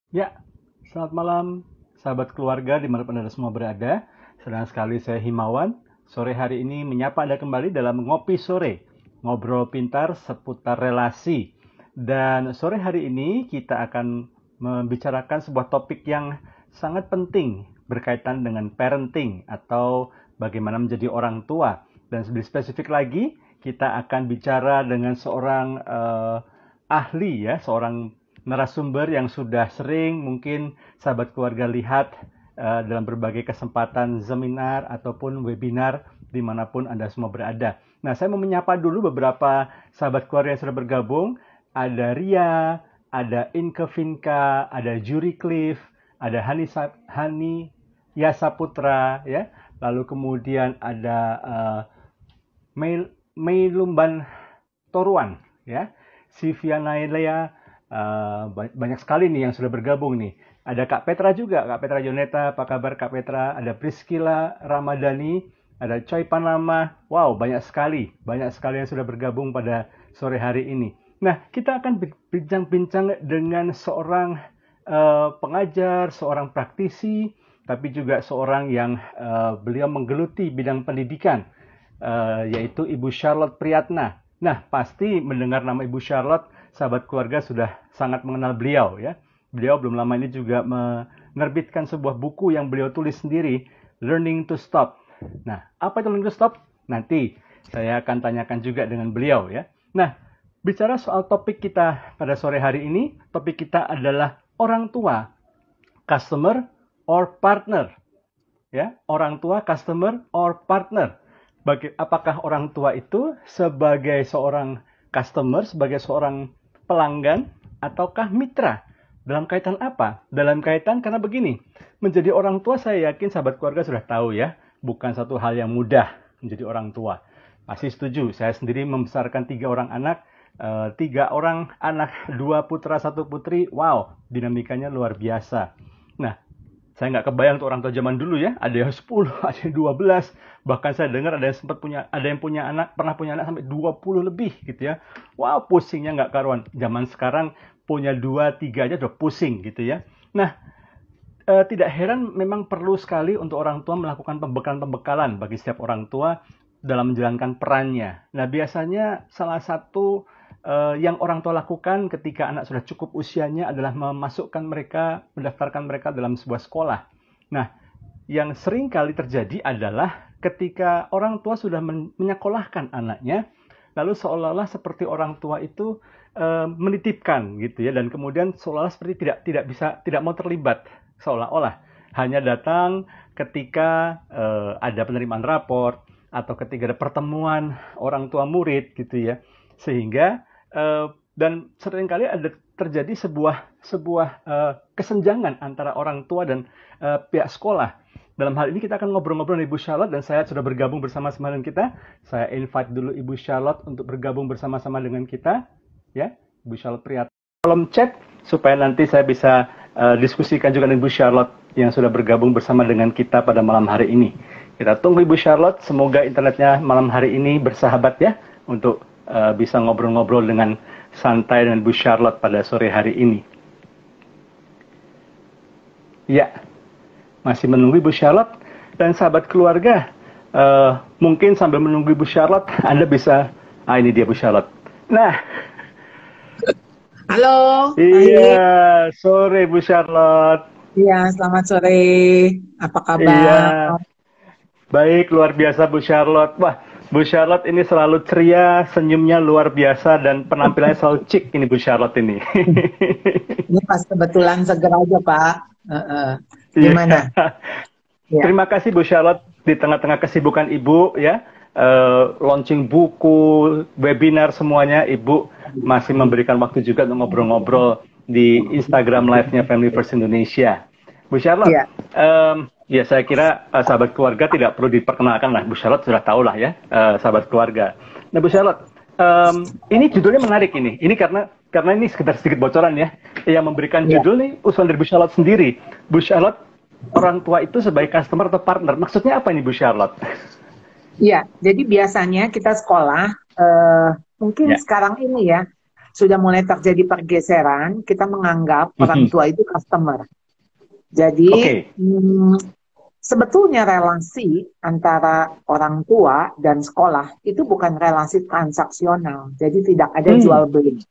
Ya, selamat malam sahabat keluarga dimanapun Anda semua berada. Senang sekali saya Himawan. Sore hari ini menyapa Anda kembali dalam Ngopi Sore. Ngobrol pintar seputar relasi. Dan sore hari ini kita akan membicarakan sebuah topik yang sangat penting berkaitan dengan parenting atau bagaimana menjadi orang tua. Dan lebih spesifik lagi, kita akan bicara dengan seorang ahli ya, seorang narasumber yang sudah sering mungkin sahabat keluarga lihat dalam berbagai kesempatan seminar ataupun webinar dimanapun Anda semua berada. Nah, saya mau menyapa dulu beberapa sahabat keluarga yang sudah bergabung. Ada Ria, ada Inke Vinka, ada Juri Cliff, ada Hani Yasaputra, ya. Lalu kemudian ada Mei Lumban Toruan, ya. Sivia Nailea, banyak sekali nih yang sudah bergabung nih. Ada Kak Petra juga, Kak Petra Yoneta, apa kabar Kak Petra? Ada Priscilla Ramadhani, ada Choi Panama. Wow, banyak sekali yang sudah bergabung pada sore hari ini. Nah, kita akan bincang-bincang dengan seorang pengajar, seorang praktisi, tapi juga seorang yang beliau menggeluti bidang pendidikan, yaitu Ibu Charlotte Priyatna. Nah, pasti mendengar nama Ibu Charlotte, sahabat keluarga sudah sangat mengenal beliau ya. Beliau belum lama ini juga menerbitkan sebuah buku yang beliau tulis sendiri, Learning to Stop. Nah, apa itu Learning to Stop? Nanti saya akan tanyakan juga dengan beliau ya. Nah, bicara soal topik kita pada sore hari ini, topik kita adalah orang tua, customer or partner. Ya, orang tua, customer or partner. Apakah orang tua itu sebagai seorang customer, sebagai seorang pelanggan, ataukah mitra? Dalam kaitan apa? Dalam kaitan karena begini, menjadi orang tua saya yakin sahabat keluarga sudah tahu ya, bukan satu hal yang mudah menjadi orang tua. Pasti setuju, saya sendiri membesarkan 3 orang anak, 3 orang anak, 2 putra 1 putri, wow, dinamikanya luar biasa. Nah, saya nggak kebayang tuh orang tua zaman dulu ya, ada yang 10, ada yang 12, bahkan saya dengar ada yang punya anak, pernah punya anak sampai 20 lebih gitu ya. Wow, pusingnya nggak karuan. Zaman sekarang punya 2, 3 aja udah pusing gitu ya. Nah, tidak heran memang perlu sekali untuk orang tua melakukan pembekalan-pembekalan bagi setiap orang tua dalam menjalankan perannya. Nah, biasanya salah satu yang orang tua lakukan ketika anak sudah cukup usianya adalah mendaftarkan mereka dalam sebuah sekolah. Nah, yang sering kali terjadi adalah ketika orang tua sudah menyekolahkan anaknya, lalu seolah-olah seperti orang tua itu menitipkan gitu ya, dan kemudian seolah-olah seperti tidak mau terlibat, seolah-olah hanya datang ketika ada penerimaan raport atau ketika ada pertemuan orang tua murid gitu ya, sehingga dan seringkali ada terjadi sebuah kesenjangan antara orang tua dan pihak sekolah. Dalam hal ini kita akan ngobrol-ngobrol dengan Ibu Charlotte, dan saya sudah bergabung bersama-sama dengan kita. Saya invite dulu Ibu Charlotte untuk bergabung bersama-sama dengan kita, ya, Ibu Charlotte Priyatna. Kolom chat supaya nanti saya bisa diskusikan juga dengan Ibu Charlotte yang sudah bergabung bersama dengan kita pada malam hari ini. Kita tunggu Ibu Charlotte, semoga internetnya malam hari ini bersahabat ya, untuk bisa ngobrol-ngobrol dengan santai dengan Bu Charlotte pada sore hari ini. Ya, masih menunggu Ibu Charlotte dan sahabat keluarga. Mungkin sambil menunggu Ibu Charlotte, Anda bisa, ini dia Bu Charlotte. Nah, Halo, iya, baik. sore Bu Charlotte. Iya, selamat sore. Apa kabar? Iya, baik, luar biasa Bu Charlotte. Wah, Bu Charlotte ini selalu ceria, senyumnya luar biasa, dan penampilannya selalu cik ini Bu Charlotte ini. Ini pas kebetulan seger aja, Pak. Iya. Gimana? Ya, Terima kasih Bu Charlotte, di tengah-tengah kesibukan Ibu ya, launching buku, webinar semuanya, Ibu masih memberikan waktu juga untuk ngobrol-ngobrol di Instagram Live-nya Family First Indonesia. Bu Charlotte, ya, ya saya kira sahabat keluarga tidak perlu diperkenalkan lah, Bu Charlotte sudah tahu lah ya, sahabat keluarga. Nah Bu Charlotte, ini judulnya menarik ini karena ini sekedar sedikit bocoran ya, yang memberikan ya, judul nih usulan dari Bu Charlotte sendiri. Bu Charlotte, orang tua itu sebagai customer atau partner. Maksudnya apa ini Bu Charlotte? ya. Jadi biasanya kita sekolah, mungkin Ya, sekarang ini ya, sudah mulai terjadi pergeseran, kita menganggap orang tua itu customer. Jadi sebetulnya relasi antara orang tua dan sekolah itu bukan relasi transaksional. Jadi tidak ada jual beli.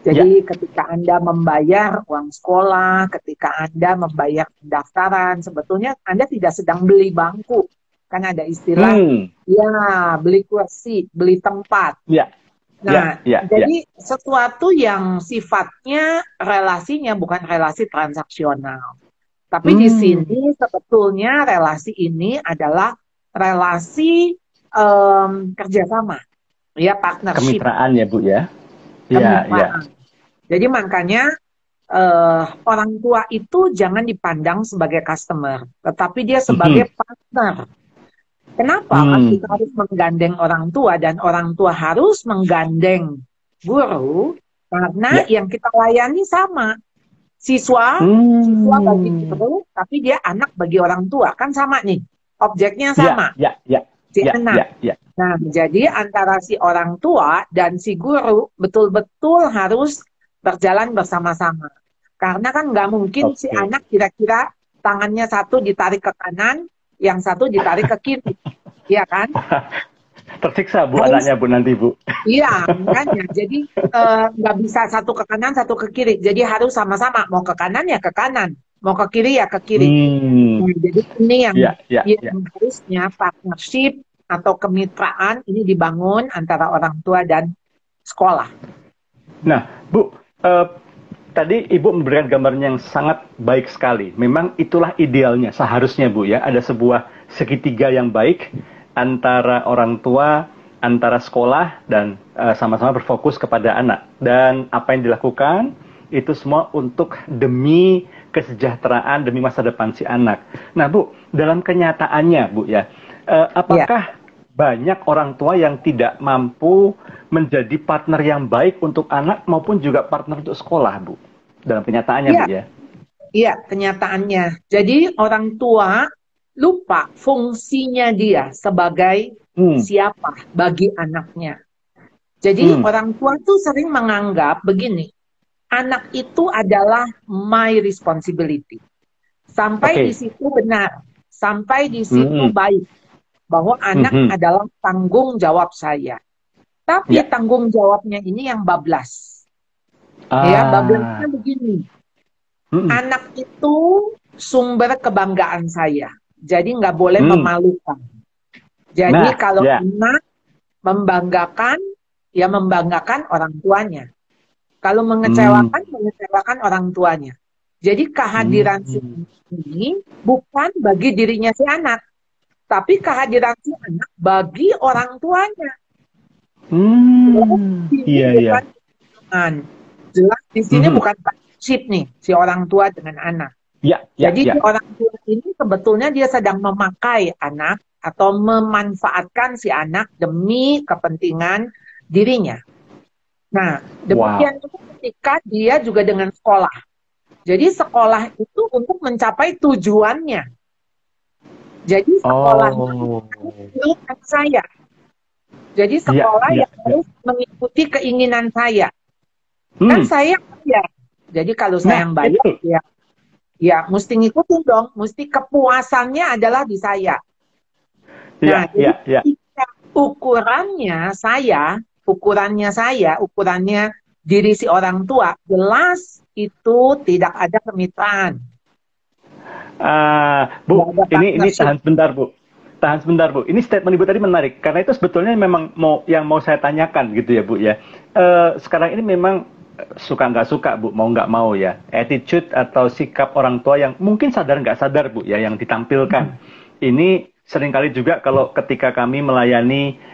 Jadi ketika Anda membayar uang sekolah, ketika Anda membayar pendaftaran, sebetulnya Anda tidak sedang beli bangku. Kan ada istilah, ya beli kursi, beli tempat. Jadi sesuatu yang sifatnya relasinya bukan relasi transaksional. Tapi di sini sebetulnya relasi ini adalah relasi kerjasama, ya partnership. Kemitraan ya Bu ya. Jadi makanya orang tua itu jangan dipandang sebagai customer, tetapi dia sebagai partner. Kenapa kita harus menggandeng orang tua dan orang tua harus menggandeng guru? Karena yang kita layani sama. Siswa bagi guru, tapi dia anak bagi orang tua. Kan sama nih, objeknya sama. Si anak. Nah, jadi antara si orang tua dan si guru betul-betul harus berjalan bersama-sama. Karena kan nggak mungkin si anak kira-kira tangannya satu ditarik ke kanan, yang satu ditarik ke kiri. Iya kan? Tersiksa Bu anaknya Bu nanti Bu. Iya, makanya. Jadi nggak bisa satu ke kanan, satu ke kiri. Jadi harus sama-sama. Mau ke kanan ya ke kanan. Mau ke kiri ya ke kiri. Nah, jadi ini yang harusnya partnership atau kemitraan ini dibangun antara orang tua dan sekolah. Nah, Bu, tadi Ibu memberikan gambaran yang sangat baik sekali. Memang itulah idealnya, seharusnya Bu ya. Ada sebuah segitiga yang baik antara orang tua, antara sekolah, dan sama-sama berfokus kepada anak. Dan apa yang dilakukan, itu semua untuk demi kesejahteraan, demi masa depan si anak. Nah Bu, dalam kenyataannya Bu ya, apakah banyak orang tua yang tidak mampu menjadi partner yang baik untuk anak maupun juga partner untuk sekolah Bu? Dalam kenyataannya Bu ya? Iya, kenyataannya. Jadi orang tua lupa fungsinya dia sebagai siapa bagi anaknya. Jadi orang tua tuh sering menganggap begini, anak itu adalah my responsibility. Sampai di situ benar, sampai di situ baik, bahwa anak adalah tanggung jawab saya. Tapi tanggung jawabnya ini yang bablas. Ya, bablasnya begini, anak itu sumber kebanggaan saya. Jadi nggak boleh memalukan. Jadi kalau anak membanggakan, ya membanggakan orang tuanya. Kalau mengecewakan, mengecewakan orang tuanya. Jadi kehadiran si anak ini bukan bagi dirinya si anak, tapi kehadiran si anak bagi orang tuanya. Jelas di sini bukan partnership nih si orang tua dengan anak. Jadi orang tua ini sebetulnya dia sedang memakai anak atau memanfaatkan si anak demi kepentingan dirinya. Nah, demikian juga ketika dia juga dengan sekolah. Jadi sekolah itu untuk mencapai tujuannya. Jadi sekolah itu saya. Jadi sekolah yang harus mengikuti keinginan saya. Kan saya bayar. Jadi kalau saya yang bayar, ya mesti ngikutin dong. Mesti kepuasannya adalah di saya. Nah, jadi ukurannya diri si orang tua, jelas itu tidak ada kemitraan. Bu, ini tahan sebentar Bu. Ini statement Ibu tadi menarik karena itu sebetulnya memang yang mau saya tanyakan gitu ya Bu ya. Sekarang ini memang suka nggak suka Bu, mau nggak mau ya, attitude atau sikap orang tua yang mungkin sadar nggak sadar Bu ya yang ditampilkan. Ini seringkali juga kalau ketika kami melayani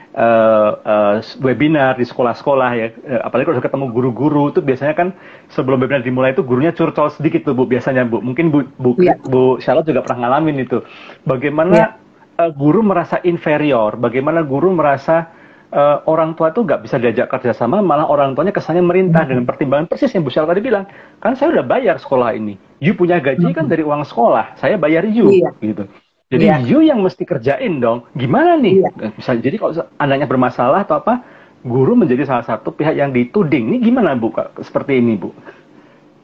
webinar di sekolah-sekolah ya, apalagi kalau ketemu guru-guru itu biasanya kan sebelum webinar dimulai itu gurunya curcol sedikit tuh Bu biasanya Bu. Mungkin Bu Charlotte juga pernah ngalamin itu. Bagaimana guru merasa inferior, bagaimana guru merasa orang tua itu nggak bisa diajak kerjasama, malah orang tuanya kesannya merintah dengan pertimbangan persis yang Bu Charlotte tadi bilang, kan saya udah bayar sekolah ini, you punya gaji kan dari uang sekolah, saya bayar you gitu. Jadi you yang mesti kerjain dong. Gimana nih? Bisa jadi kalau anaknya bermasalah atau apa, guru menjadi salah satu pihak yang dituding. Ini gimana Bu, seperti ini Bu?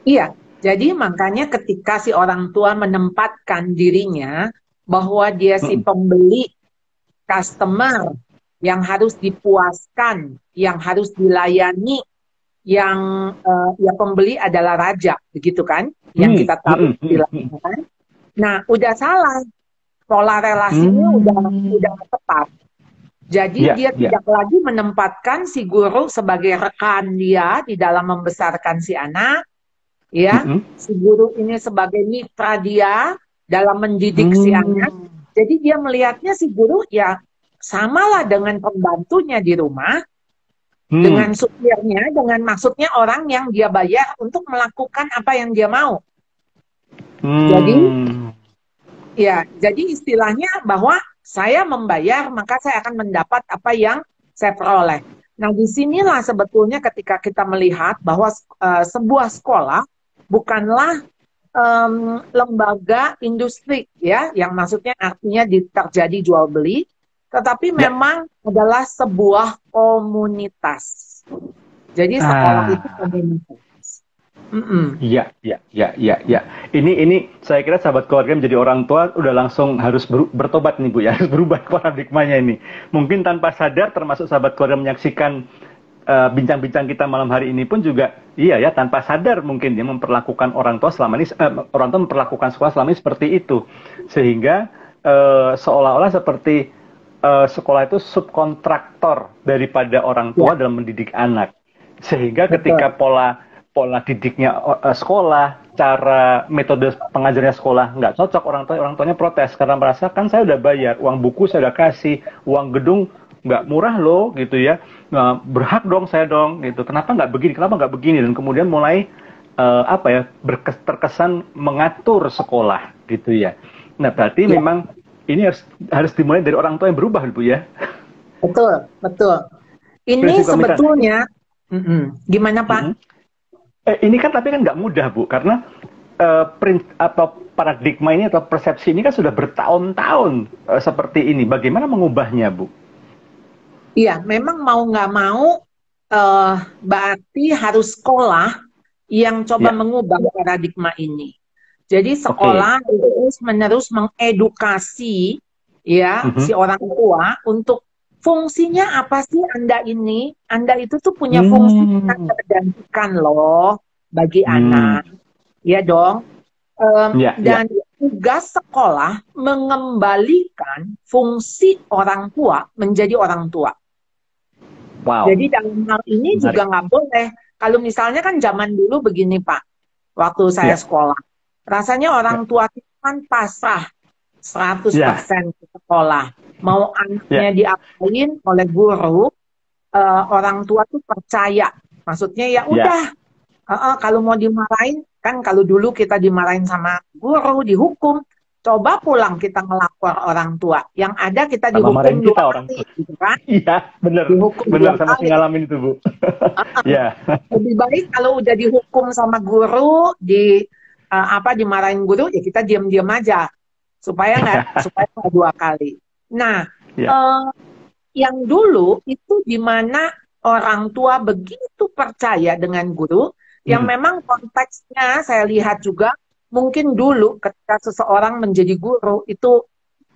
Iya, jadi makanya ketika si orang tua menempatkan dirinya bahwa dia si pembeli, customer yang harus dipuaskan, yang harus dilayani, yang ya pembeli adalah raja, begitu kan? Yang kita tahu dilakukan. Nah, udah salah, pola relasinya udah tepat. Jadi dia tidak lagi menempatkan si guru sebagai rekan dia di dalam membesarkan si anak, ya. Si guru ini sebagai mitra dia dalam mendidik si anak. Jadi dia melihatnya si guru ya samalah dengan pembantunya di rumah, dengan supirnya, dengan maksudnya orang yang dia bayar untuk melakukan apa yang dia mau. Jadi, ya, jadi istilahnya bahwa saya membayar, maka saya akan mendapat apa yang saya peroleh. Nah, disinilah sebetulnya ketika kita melihat bahwa sebuah sekolah bukanlah lembaga industri, ya, yang maksudnya artinya terjadi jual beli, tetapi memang adalah sebuah komunitas. Jadi sekolah itu komunitas. Iya. Ini saya kira sahabat keluarga menjadi orang tua udah langsung harus bertobat nih Bu ya, harus berubah paradigmanya ini. Mungkin tanpa sadar, termasuk sahabat keluarga menyaksikan bincang-bincang kita malam hari ini pun juga, iya ya, tanpa sadar mungkin dia memperlakukan orang tua selama ini, orang tua memperlakukan sekolah selama ini seperti itu, sehingga seolah-olah seperti sekolah itu subkontraktor daripada orang tua dalam mendidik anak, sehingga ketika pola didiknya sekolah, cara metode pengajarnya sekolah nggak cocok, orang tuanya protes karena merasa kan saya udah bayar, uang buku saya udah kasih, uang gedung nggak murah loh gitu ya, berhak dong saya dong gitu, kenapa nggak begini, dan kemudian mulai terkesan mengatur sekolah gitu ya. Nah berarti memang ini harus dimulai dari orang tua yang berubah Bu ya. Betul. Ini sebetulnya gimana Pak? Ini kan tapi kan nggak mudah Bu, karena paradigma ini atau persepsi ini kan sudah bertahun-tahun seperti ini. Bagaimana mengubahnya Bu? Iya, memang mau nggak mau berarti harus sekolah yang coba mengubah paradigma ini. Jadi sekolah terus-menerus mengedukasi ya si orang tua untuk fungsinya apa sih Anda ini? Anda itu tuh punya fungsi yang tergantikan loh bagi anak. Ya dong. Dan tugas sekolah mengembalikan fungsi orang tua menjadi orang tua. Wow. Jadi dalam hal ini juga nggak boleh. Kalau misalnya kan zaman dulu begini Pak, waktu saya sekolah, rasanya orang tua itu kan pasrah 100% ke sekolah. Mau anaknya diapain oleh guru, orang tua tuh percaya. Maksudnya ya udah, kalau mau dimarahin, kan kalau dulu kita dimarahin sama guru, dihukum. Coba pulang kita ngelapor orang tua. Yang ada kita dihukum 2 kali, gitu kan? Iya, benar. Benar, sama ngalamin itu Bu. Lebih baik kalau udah dihukum sama guru, dimarahin guru, ya kita diam-diam aja. Supaya nggak 2 kali. Nah, yang dulu itu di mana orang tua begitu percaya dengan guru, yang memang konteksnya saya lihat juga, mungkin dulu ketika seseorang menjadi guru, itu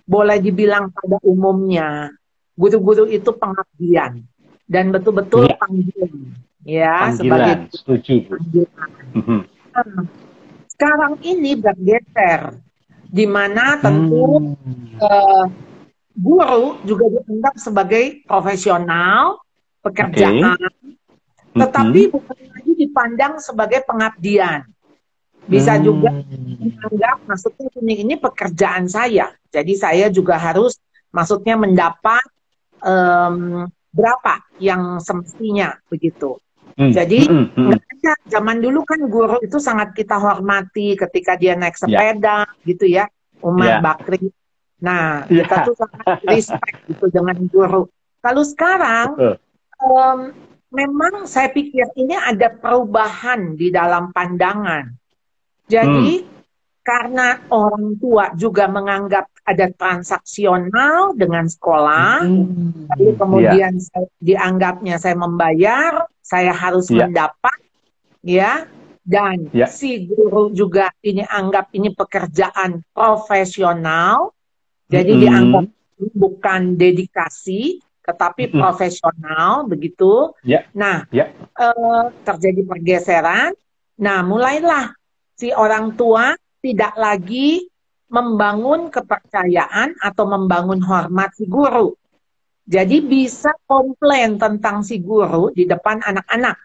boleh dibilang pada umumnya, guru-guru itu pengabdian. Dan betul-betul panggilan. Ya, sebagai panggilan. Sekarang ini bergeser, di mana tentu guru juga dianggap sebagai profesional, pekerjaan, tetapi bukan lagi dipandang sebagai pengabdian. Bisa juga dianggap, maksudnya ini pekerjaan saya, jadi saya juga harus, maksudnya mendapat berapa yang semestinya, begitu. Jadi zaman dulu kan guru itu sangat kita hormati ketika dia naik sepeda, gitu ya, Umar Bakri. Nah, kita tuh sangat respect gitu dengan guru. Kalau sekarang, memang saya pikir ini ada perubahan di dalam pandangan. Jadi, karena orang tua juga menganggap ada transaksional dengan sekolah, lalu kemudian dianggapnya saya membayar, saya harus mendapat, ya, dan si guru juga ini anggap ini pekerjaan profesional, jadi dianggap bukan dedikasi, tetapi profesional, begitu. Nah, terjadi pergeseran. Nah, mulailah si orang tua tidak lagi membangun kepercayaan atau membangun hormat si guru. Jadi bisa komplain tentang si guru di depan anak-anak.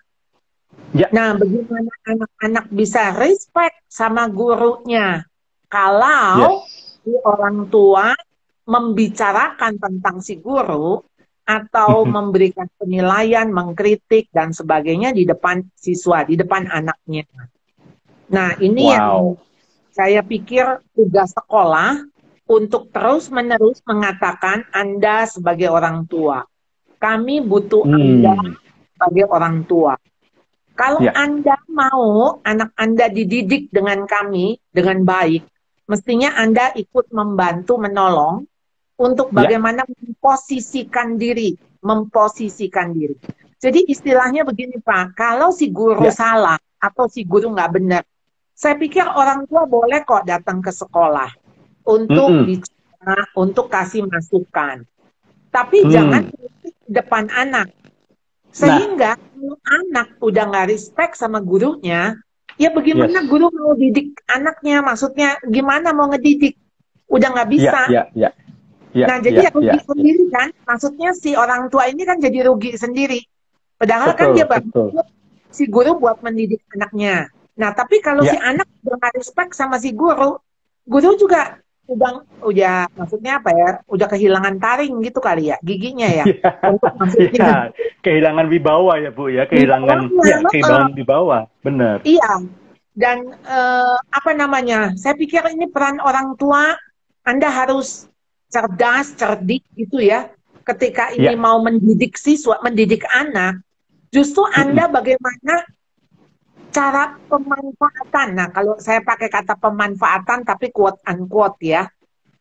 Nah, bagaimana anak-anak bisa respect sama gurunya? Kalau si orang tua membicarakan tentang si guru atau memberikan penilaian, mengkritik, dan sebagainya di depan siswa, di depan anaknya. Nah, ini yang saya pikir tugas sekolah untuk terus-menerus mengatakan Anda sebagai orang tua. Kami butuh Anda sebagai orang tua. Kalau Anda mau anak Anda dididik dengan kami, dengan baik, mestinya Anda ikut membantu, menolong untuk bagaimana memposisikan diri. Jadi istilahnya begini Pak, kalau si guru salah atau si guru nggak benar, saya pikir orang tua boleh kok datang ke sekolah untuk bicara, untuk kasih masukan. Tapi jangan di depan anak. Sehingga kalau anak udah nggak respect sama gurunya, ya bagaimana guru mau didik anaknya? Maksudnya gimana mau ngedidik? Udah nggak bisa. Nah, jadi rugi sendiri kan? Maksudnya si orang tua ini kan jadi rugi sendiri. Padahal kan dia bantu si guru buat mendidik anaknya. Nah, tapi kalau si anak udah nggak respect sama si guru juga udah maksudnya apa ya? Udah kehilangan taring gitu kali ya, giginya ya. Untuk maksudnya kehilangan wibawa ya Bu ya, kehilangan wibawa, benar. Iya. Dan apa namanya? Saya pikir ini peran orang tua, Anda harus cerdas, cerdik gitu ya. Ketika ini mau mendidik siswa, mendidik anak, justru Anda bagaimana cara pemanfaatan. Nah, kalau saya pakai kata pemanfaatan, tapi quote unquote ya,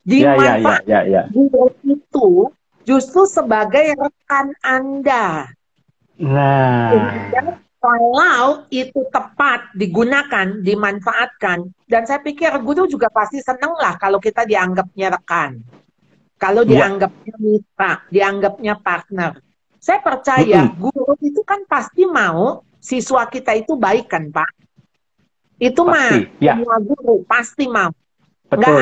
dimanfaatkan guru itu justru sebagai rekan Anda. Kalau itu tepat digunakan, dimanfaatkan, dan saya pikir guru juga pasti seneng lah kalau kita dianggapnya rekan, kalau dianggapnya mitra, dianggapnya partner. Saya percaya guru itu kan pasti mau siswa kita itu baik kan Pak? Itu mah semua guru pasti mau. Nggak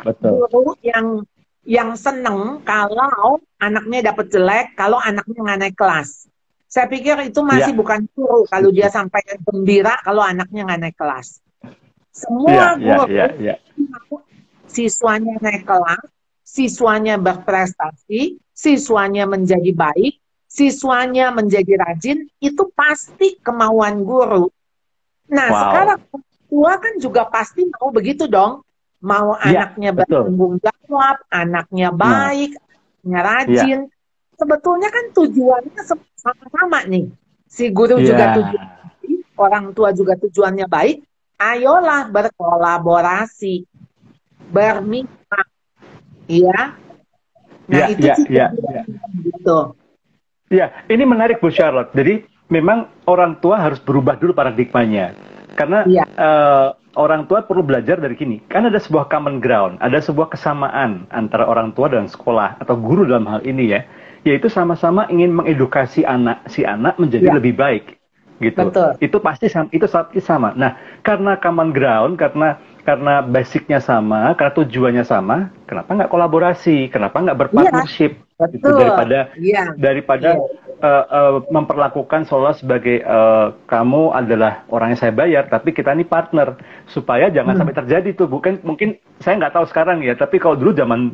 ada guru yang seneng kalau anaknya dapat jelek, kalau anaknya nggak naik kelas. Saya pikir itu masih bukan guru kalau dia sampai gembira kalau anaknya nggak naik kelas. Semua guru mau siswanya naik kelas, siswanya berprestasi, siswanya menjadi baik, siswanya menjadi rajin, itu pasti kemauan guru. Nah, sekarang tua kan juga pasti mau begitu dong. Mau anaknya bertanggung jawab, anaknya baik, anaknya rajin. Sebetulnya kan tujuannya sama-sama nih. Si guru juga tujuannya baik, orang tua juga tujuannya baik. Ayolah berkolaborasi, bermitra. Iya. Nah, itu gitu. Ya, ini menarik Bu Charlotte. Jadi memang orang tua harus berubah dulu paradigmanya. Karena orang tua perlu belajar dari gini. Kan ada sebuah common ground, ada sebuah kesamaan antara orang tua dan sekolah atau guru dalam hal ini ya. Yaitu sama-sama ingin mengedukasi si anak menjadi lebih baik. Gitu. Betul. Itu pasti sama. Nah, karena common ground, karena basicnya sama, karena tujuannya sama, kenapa nggak kolaborasi? Kenapa nggak berpartnership? Gitu, daripada memperlakukan seolah sebagai kamu adalah orang yang saya bayar, tapi kita ini partner, supaya jangan sampai terjadi tuh. Mungkin saya nggak tahu sekarang ya, tapi kalau dulu zaman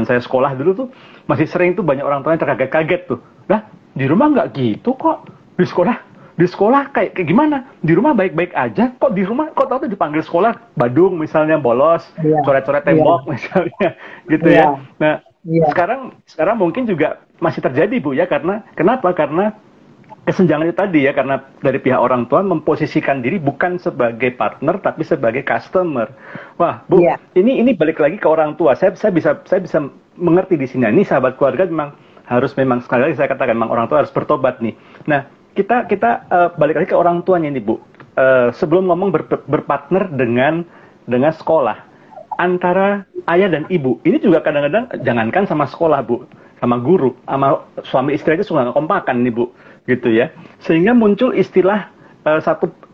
saya sekolah dulu tuh masih sering tuh banyak orang tua yang terkaget-kaget tuh. Nah, di rumah nggak gitu kok, di sekolah kayak gimana? Di rumah baik-baik aja, kok di rumah kok tahu tuh dipanggil sekolah badung misalnya, bolos, coret-coret tembok misalnya, gitu ya. Nah, sekarang mungkin juga masih terjadi Bu ya, karena kenapa? Karena kesenjangan itu tadi ya, karena dari pihak orang tua memposisikan diri bukan sebagai partner tapi sebagai customer. Wah, Bu, Iya. ini balik lagi ke orang tua. Saya bisa mengerti di sini. Ini sahabat keluarga memang sekali lagi saya katakan memang orang tua harus bertobat nih. Nah, kita balik lagi ke orang tuanya nih, Bu. Sebelum ngomong berpartner dengan sekolah, antara ayah dan ibu, ini juga kadang-kadang jangankan sama sekolah, Bu, sama guru, sama suami istri aja suka nggak kompakan nih, Bu, gitu ya. Sehingga muncul istilah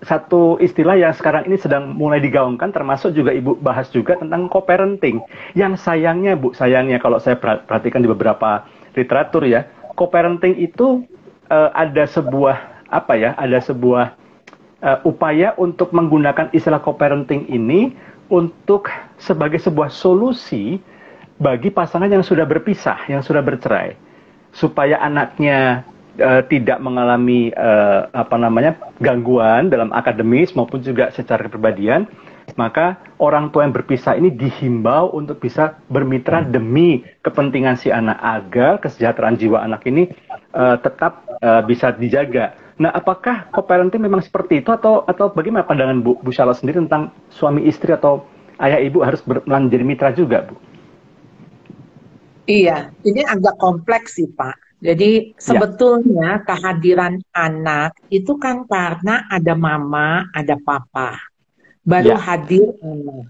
satu istilah yang sekarang ini sedang mulai digaungkan, termasuk juga Ibu bahas juga tentang co-parenting. Yang sayangnya, Bu, kalau saya perhatikan di beberapa literatur ya, co-parenting itu ada sebuah upaya untuk menggunakan istilah co-parenting ini untuk sebagai sebuah solusi bagi pasangan yang sudah berpisah, yang sudah bercerai, supaya anaknya tidak mengalami gangguan dalam akademis maupun juga secara kepribadian. Maka orang tua yang berpisah ini dihimbau untuk bisa bermitra demi kepentingan si anak, agar kesejahteraan jiwa anak ini tetap bisa dijaga. Nah, apakah co-parenting memang seperti itu atau bagaimana pandangan Bu Charlotte sendiri tentang suami istri atau ayah ibu harus menjadi mitra juga, Bu? Iya, ini agak kompleks sih, Pak. Jadi sebetulnya kehadiran anak itu kan karena ada mama, ada papa, baru hadir anak.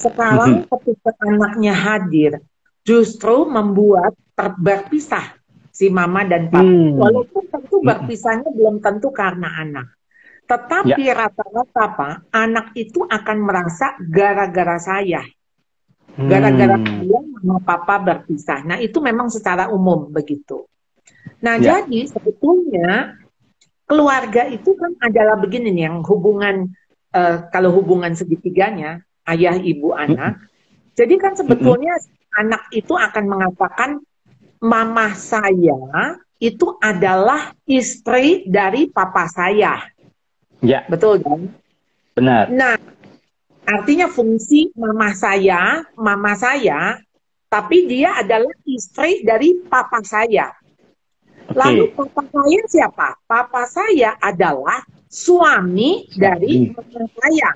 Sekarang ketika anaknya hadir, justru membuat berpisah si mama dan papa. Walaupun tentu berpisahnya belum tentu karena anak. Tetapi rata-rata, Pak, anak itu akan merasa gara-gara saya. Gara-gara dia sama papa berpisah. Nah, itu memang secara umum begitu. Nah, jadi sebetulnya keluarga itu kan adalah begini nih, yang hubungan, kalau hubungan segitiganya, ayah, ibu, anak. Jadi kan sebetulnya anak itu akan mengatakan, mama saya itu adalah istri dari papa saya. Ya. Betul kan? Benar. Nah, artinya fungsi mama saya, tapi dia adalah istri dari papa saya. Lalu papa saya siapa? Papa saya adalah suami dari mama saya.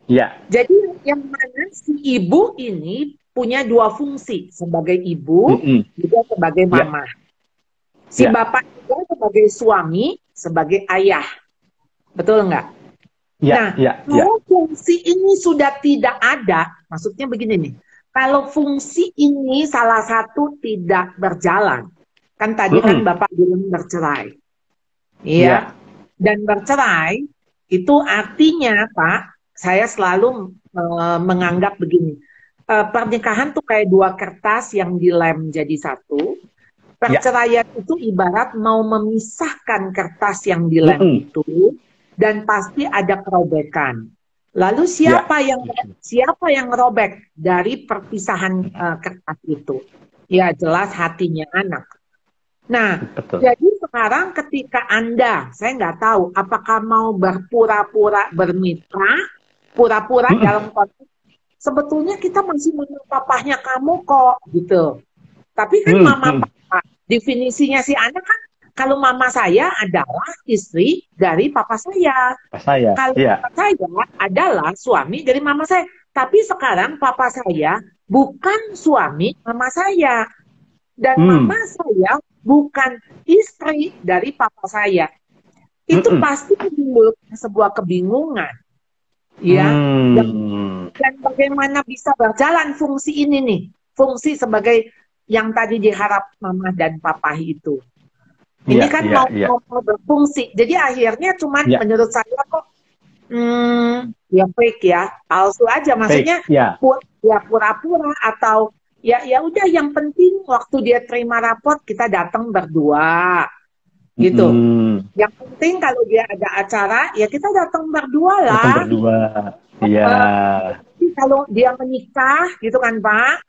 Ya. Jadi yang mana si ibu ini punya dua fungsi, sebagai ibu juga sebagai mama. Si bapak juga sebagai suami, sebagai ayah. Betul nggak? Nah, kalau fungsi ini sudah tidak ada, maksudnya begini nih, kalau fungsi ini salah satu tidak berjalan, kan tadi kan Bapak bilang bercerai, iya, dan bercerai itu artinya, Pak, saya selalu menganggap begini, pernikahan tuh kayak dua kertas yang dilem jadi satu. Perceraian itu ibarat mau memisahkan kertas yang dilem itu, dan pasti ada kerobekan. Lalu siapa yang robek dari perpisahan kertas itu? Ya jelas hatinya anak. Nah, jadi sekarang ketika Anda, saya nggak tahu apakah mau berpura-pura bermitra, pura-pura dalam konteks sebetulnya kita masih menurut papahnya kamu kok, gitu. Tapi kan mama papa, definisinya si anak kan, kalau mama saya adalah istri dari papa saya. Kalau papa saya adalah suami dari mama saya. Tapi sekarang papa saya bukan suami mama saya. Dan mama saya bukan istri dari papa saya. Itu pasti menimbulkan sebuah kebingungan. Ya. Dan bagaimana bisa berjalan fungsi ini nih. Fungsi sebagai yang tadi diharap mama dan papa itu. Ini kan mau berfungsi. Jadi akhirnya cuman menurut saya kok ya fake ya, palsu aja. Maksudnya pura-pura atau ya udah yang penting waktu dia terima raport kita datang berdua. Gitu. Yang penting kalau dia ada acara ya kita datang berdua lah. Datang berdua. Iya. Kalau dia menikah gitu kan, Pak.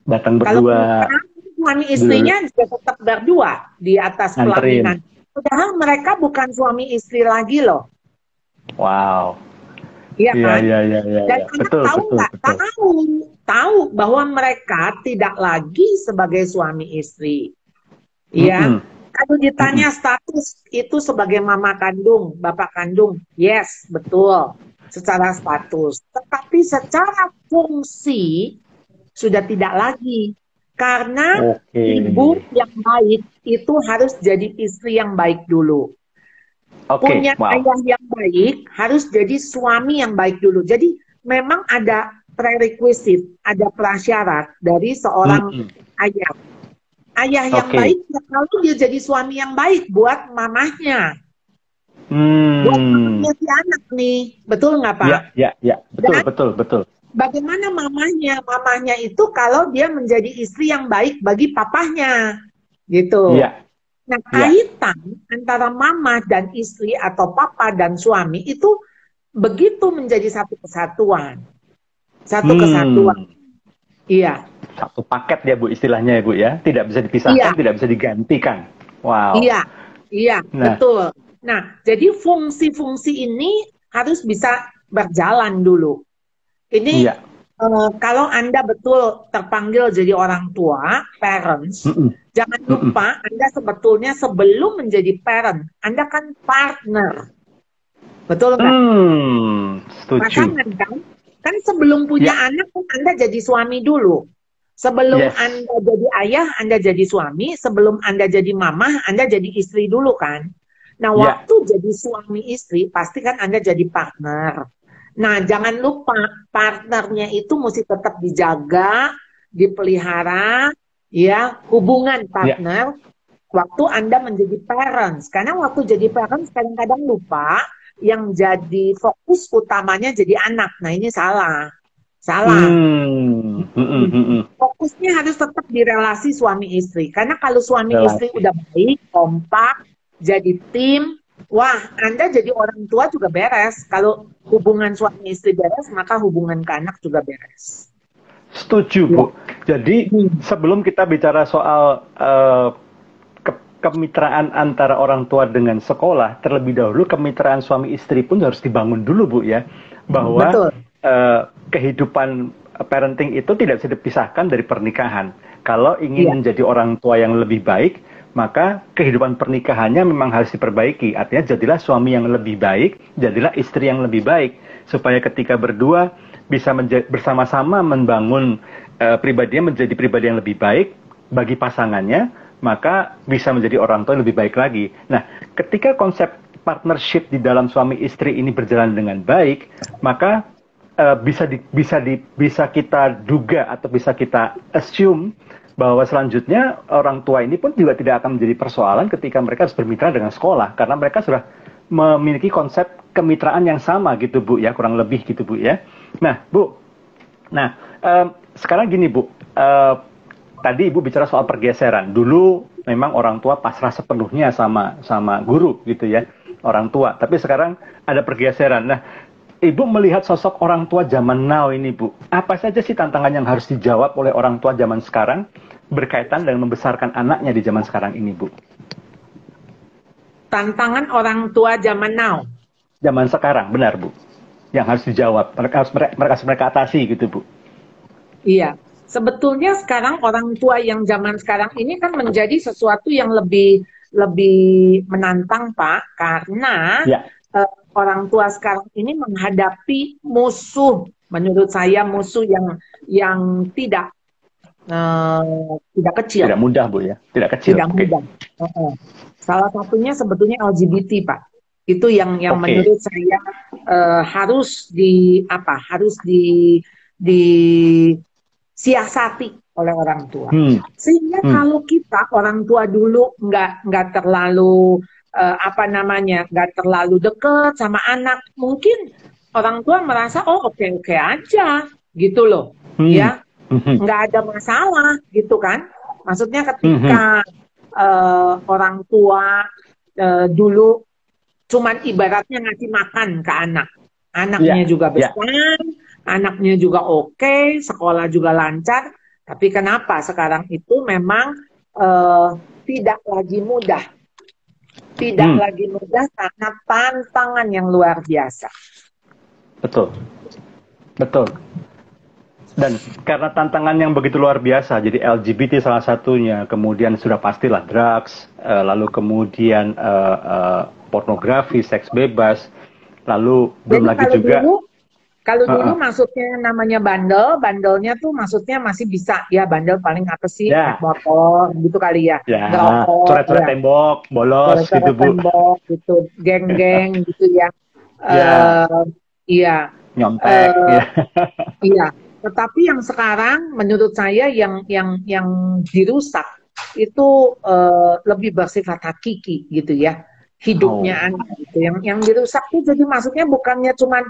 Datang berdua. Kalau menikah, suami istrinya juga tetap berdua di atas pelaminan. Padahal mereka bukan suami istri lagi loh. Wow. Iya kan? Iya. Dan anak tahu nggak? Tahu bahwa mereka tidak lagi sebagai suami istri. Iya. Kalau ditanya status itu sebagai mama kandung, bapak kandung, yes, betul, secara status. Tetapi secara fungsi sudah tidak lagi. Karena ibu yang baik itu harus jadi istri yang baik dulu. Punya ayah yang baik harus jadi suami yang baik dulu. Jadi memang ada prerequisite, ada prasyarat dari seorang ayah. Ayah yang baik, lalu dia jadi suami yang baik buat mamahnya. Buat mamahnya si anak nih. Betul nggak, Pak? Ya. Betul. Bagaimana mamahnya? Mamahnya itu kalau dia menjadi istri yang baik bagi papahnya. Gitu. Ya. Nah, kaitan antara mama dan istri atau papa dan suami itu begitu menjadi satu kesatuan. Satu kesatuan. Iya. Satu paket ya Bu istilahnya ya Bu ya. Tidak bisa dipisahkan, tidak bisa digantikan. Wow. Iya, betul. Nah, jadi fungsi-fungsi ini harus bisa berjalan dulu. Ini kalau Anda betul terpanggil jadi orang tua, parents, jangan lupa Anda sebetulnya sebelum menjadi parent, Anda kan partner. Betul nggak? Setuju. Pasangan kan? Kan sebelum punya anak, Anda jadi suami dulu. Sebelum Anda jadi ayah, Anda jadi suami. Sebelum Anda jadi mama, Anda jadi istri dulu kan? Nah, waktu jadi suami istri, pasti kan Anda jadi partner. Nah, jangan lupa partnernya itu mesti tetap dijaga, dipelihara, ya, hubungan partner waktu Anda menjadi parents. Karena waktu jadi parents kadang-kadang lupa yang jadi fokus utamanya jadi anak. Nah, ini salah. Fokusnya harus tetap di relasi suami istri. Karena kalau suami istri udah baik, kompak, jadi tim, wah, Anda jadi orang tua juga beres. Kalau hubungan suami istri beres, maka hubungan ke anak juga beres. Setuju, Bu. Jadi sebelum kita bicara soal kemitraan antara orang tua dengan sekolah, terlebih dahulu kemitraan suami istri pun harus dibangun dulu, Bu ya. Bahwa kehidupan parenting itu tidak bisa dipisahkan dari pernikahan. Kalau ingin menjadi orang tua yang lebih baik, maka kehidupan pernikahannya memang harus diperbaiki. Artinya jadilah suami yang lebih baik, jadilah istri yang lebih baik. Supaya ketika berdua bisa bersama-sama membangun pribadinya menjadi pribadi yang lebih baik bagi pasangannya, maka bisa menjadi orang tua yang lebih baik lagi. Nah, ketika konsep partnership di dalam suami istri ini berjalan dengan baik, maka bisa kita duga atau bisa kita assume bahwa selanjutnya orang tua ini pun juga tidak akan menjadi persoalan ketika mereka harus bermitra dengan sekolah, karena mereka sudah memiliki konsep kemitraan yang sama gitu Bu ya, kurang lebih gitu Bu ya. Nah Bu, sekarang gini Bu, tadi Ibu bicara soal pergeseran. Dulu memang orang tua pasrah sepenuhnya sama guru gitu ya, orang tua. Tapi sekarang ada pergeseran. Nah, Ibu melihat sosok orang tua zaman now ini, Bu. Apa saja sih tantangan yang harus dijawab oleh orang tua zaman sekarang berkaitan dengan membesarkan anaknya di zaman sekarang ini, Bu? Tantangan orang tua zaman now? Zaman sekarang, benar, Bu. Yang harus dijawab, mereka atasi gitu, Bu. Iya. Sebetulnya sekarang orang tua yang zaman sekarang ini kan menjadi sesuatu yang lebih menantang, Pak, karena orang tua sekarang ini menghadapi musuh, menurut saya musuh yang tidak kecil. Tidak mudah, Bu ya. Tidak kecil. Tidak mudah. Salah satunya sebetulnya LGBT, Pak. Itu yang menurut saya harus disiasati oleh orang tua. Sehingga kalau kita orang tua dulu nggak terlalu nggak terlalu deket sama anak, mungkin orang tua merasa oke aja gitu loh, ya nggak ada masalah gitu kan. Maksudnya ketika orang tua dulu cuman ibaratnya ngasih makan ke anaknya juga besar, anaknya juga oke, sekolah juga lancar. Tapi kenapa sekarang itu memang tidak lagi mudah. Tidak lagi mudah karena tantangan yang luar biasa. Betul. Dan karena tantangan yang begitu luar biasa, jadi LGBT salah satunya, kemudian sudah pastilah drugs, lalu kemudian pornografi, seks bebas, lalu belum Jadi lagi juga. Kalau dulu maksudnya namanya bandelnya tuh maksudnya masih bisa ya, bandel paling apa sih, naik motor gitu kali ya, ngerokok, coret-coret tembok, bolos gitu, Bu. Tembok gitu, geng-geng gitu ya. Iya. Nyontek, ya. Iya. Tetapi yang sekarang menurut saya yang dirusak itu lebih bersifat hakiki gitu ya, hidupnya anak gitu. Yang dirusak itu jadi maksudnya bukannya cuman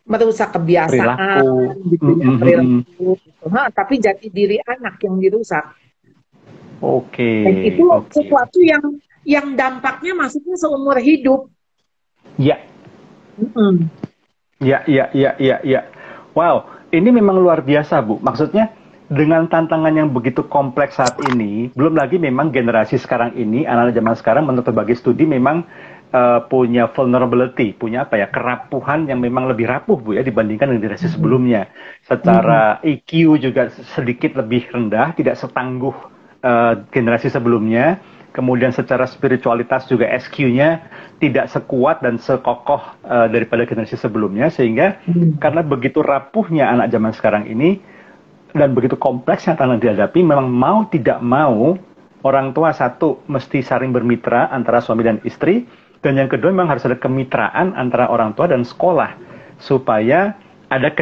merusak kebiasaan gitu ya, perilaku gitu. Tapi jati diri anak yang dirusak. Dan itu sesuatu yang dampaknya maksudnya seumur hidup. Ya. Ya. Wow, ini memang luar biasa, Bu. Maksudnya dengan tantangan yang begitu kompleks saat ini, belum lagi memang generasi sekarang ini, anak-anak zaman sekarang menurut berbagai studi memang punya vulnerability, punya kerapuhan yang memang lebih rapuh, Bu, ya, dibandingkan dengan generasi sebelumnya. Secara IQ juga sedikit lebih rendah, tidak setangguh generasi sebelumnya. Kemudian secara spiritualitas juga SQ-nya tidak sekuat dan sekokoh daripada generasi sebelumnya, sehingga karena begitu rapuhnya anak zaman sekarang ini dan begitu kompleksnya tantangan dihadapi, memang mau tidak mau orang tua satu mesti saling bermitra antara suami dan istri, dan yang kedua memang harus ada kemitraan antara orang tua dan sekolah supaya ada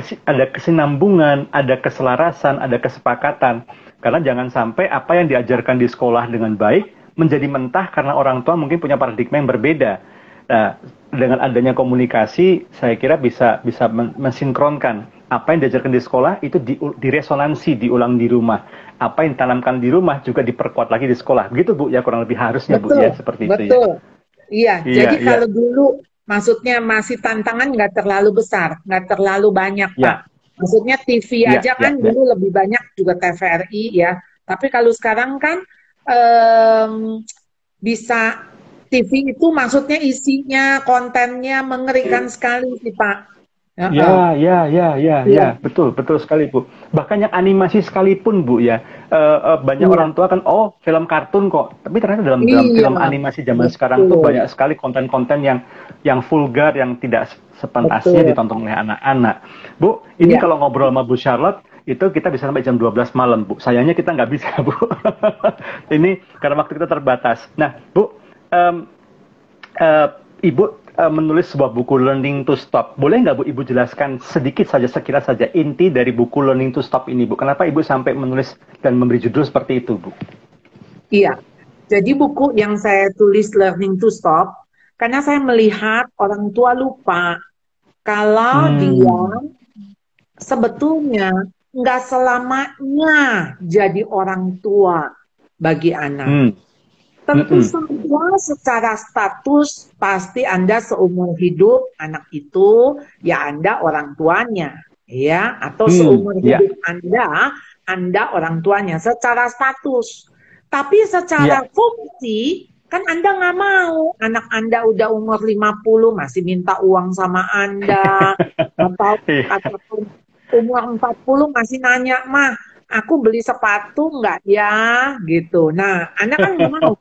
kesinambungan, ada keselarasan, ada kesepakatan. Karena jangan sampai apa yang diajarkan di sekolah dengan baik menjadi mentah karena orang tua mungkin punya paradigma yang berbeda. Nah, dengan adanya komunikasi, saya kira bisa mensinkronkan apa yang diajarkan di sekolah itu diresonansi, diulang di rumah. Apa yang ditanamkan di rumah juga diperkuat lagi di sekolah. Begitu, Bu, ya, kurang lebih harusnya, Bu, ya, seperti itu. Betul. Iya, jadi kalau dulu maksudnya masih tantangan nggak terlalu besar, nggak terlalu banyak, Pak. Maksudnya TV aja kan dulu lebih banyak juga TVRI ya. Tapi kalau sekarang kan bisa TV itu maksudnya isinya, kontennya mengerikan sekali sih, Pak. Ya, betul sekali, Bu. Bahkan yang animasi sekalipun, Bu, ya, banyak orang tua kan, film kartun kok. Tapi ternyata dalam film animasi zaman sekarang tuh banyak sekali konten-konten yang vulgar, yang tidak sepantasnya ditonton oleh anak-anak. Bu, ini kalau ngobrol sama Bu Charlotte, itu kita bisa sampai jam 12 malam, Bu. Sayangnya kita nggak bisa, Bu. Ini karena waktu kita terbatas. Nah, Bu, Ibu menulis sebuah buku Learning to Stop. Boleh nggak, Bu, Ibu jelaskan sedikit saja, sekilas saja, inti dari buku Learning to Stop ini, Bu? Kenapa Ibu sampai menulis dan memberi judul seperti itu, Bu? Iya, jadi buku yang saya tulis Learning to Stop, karena saya melihat orang tua lupa kalau dia sebetulnya nggak selamanya jadi orang tua bagi anak. Tentu saja secara status pasti Anda seumur hidup anak itu ya Anda orang tuanya, ya, atau seumur hidup Anda orang tuanya secara status. Tapi secara fungsi kan Anda nggak mau anak Anda udah umur 50 masih minta uang sama Anda, atau umur 40 masih nanya, "Mah, aku beli sepatu nggak ya?" gitu. Nah, Anda kan nggak mau.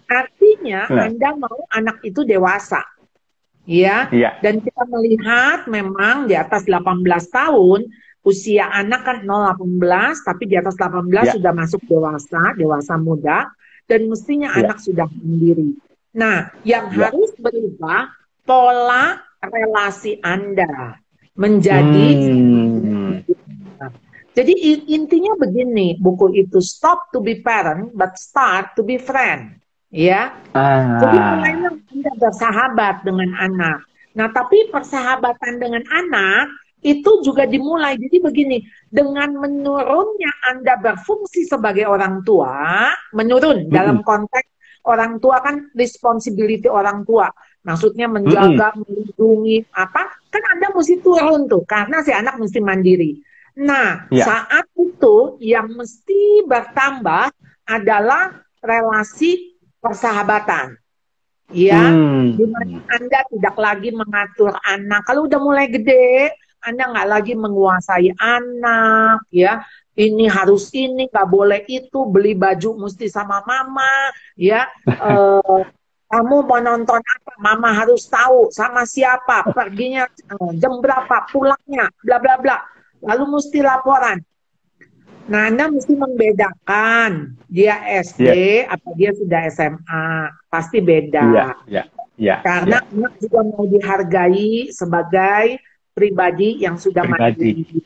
Artinya Anda mau anak itu dewasa. Ya. Dan kita melihat memang di atas 18 tahun, usia anak kan 0-18, tapi di atas 18 sudah masuk dewasa muda, dan mestinya anak sudah mandiri. Nah, yang harus berubah pola relasi Anda menjadi jadi intinya begini, buku itu stop to be parent but start to be friend, ya. Jadi mulailah Anda bersahabat dengan anak. Nah, tapi persahabatan dengan anak itu juga dimulai. Jadi begini, dengan menurunnya Anda berfungsi sebagai orang tua, menurun dalam konteks orang tua kan responsibility orang tua. Maksudnya menjaga, melindungi, apa, kan Anda mesti turun tuh, karena si anak mesti mandiri. Nah, saat itu yang mesti bertambah adalah relasi persahabatan. Ya, dimana Anda tidak lagi mengatur anak. Kalau udah mulai gede, Anda nggak lagi menguasai anak, ya. Ini harus ini, nggak boleh itu, beli baju mesti sama mama, ya. Kamu mau nonton apa? Mama harus tahu sama siapa, perginya jam berapa, pulangnya, bla bla bla. Lalu mesti laporan. Nah, Anda mesti membedakan dia SD apa dia sudah SMA, pasti beda. Karena anak juga mau dihargai sebagai pribadi yang sudah mandiri.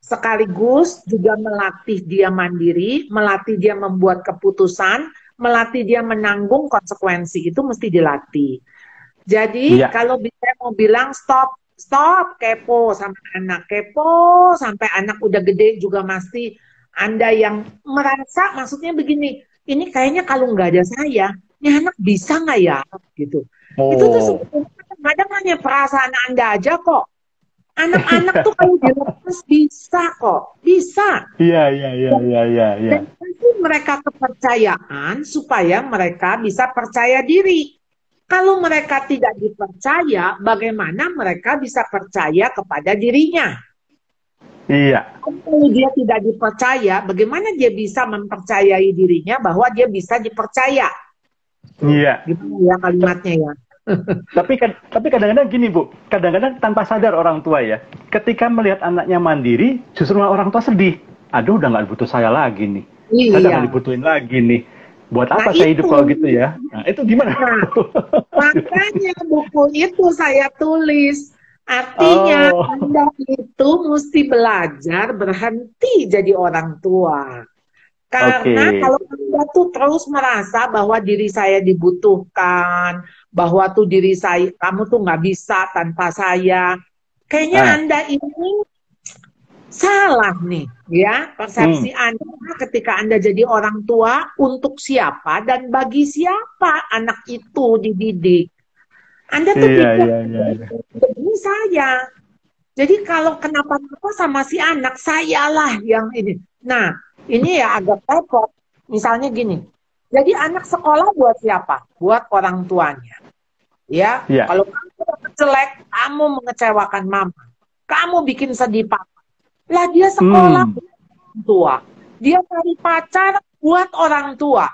Sekaligus juga melatih dia mandiri, melatih dia membuat keputusan, melatih dia menanggung konsekuensi. Itu mesti dilatih. Jadi kalau saya mau bilang stop kepo sama anak, kepo sampai anak udah gede juga masih Anda yang merasa, maksudnya begini, ini kayaknya kalau nggak ada saya, ini anak bisa nggak ya, gitu. Itu tuh sebetulnya kadang hanya perasaan Anda aja kok. Anak-anak tuh kalau dilepas bisa kok, bisa. Iya. Dan kasih mereka kepercayaan supaya mereka bisa percaya diri. Kalau mereka tidak dipercaya, bagaimana mereka bisa percaya kepada dirinya? Iya. Kalau dia tidak dipercaya, bagaimana dia bisa mempercayai dirinya bahwa dia bisa dipercaya? Iya. Gimana ya kalimatnya ya? Tapi kadang-kadang gini Bu, kadang-kadang tanpa sadar orang tua ya, ketika melihat anaknya mandiri, justru orang tua sedih. Aduh, udah nggak butuh saya lagi nih. Saya udah nggak dibutuhin lagi nih. Buat apa saya hidup kalau gitu ya? Nah, itu gimana? Makanya buku itu saya tulis. Artinya Anda itu mesti belajar berhenti jadi orang tua. Karena kalau Anda tuh terus merasa bahwa diri saya dibutuhkan, bahwa tuh diri saya, kamu tuh nggak bisa tanpa saya, kayaknya Anda ini salah nih, ya. Persepsi Anda ketika Anda jadi orang tua, untuk siapa dan bagi siapa anak itu dididik. Anda tuh demi saya. Jadi kalau kenapa-napa sama si anak, sayalah yang ini. Nah, ini ya agak repot. Misalnya gini, jadi anak sekolah buat siapa? Buat orang tuanya. Ya, kalau kamu jelek, kamu mengecewakan mama. Kamu bikin sedih papa. Lah dia sekolah buat orang tua. Dia cari pacar buat orang tua.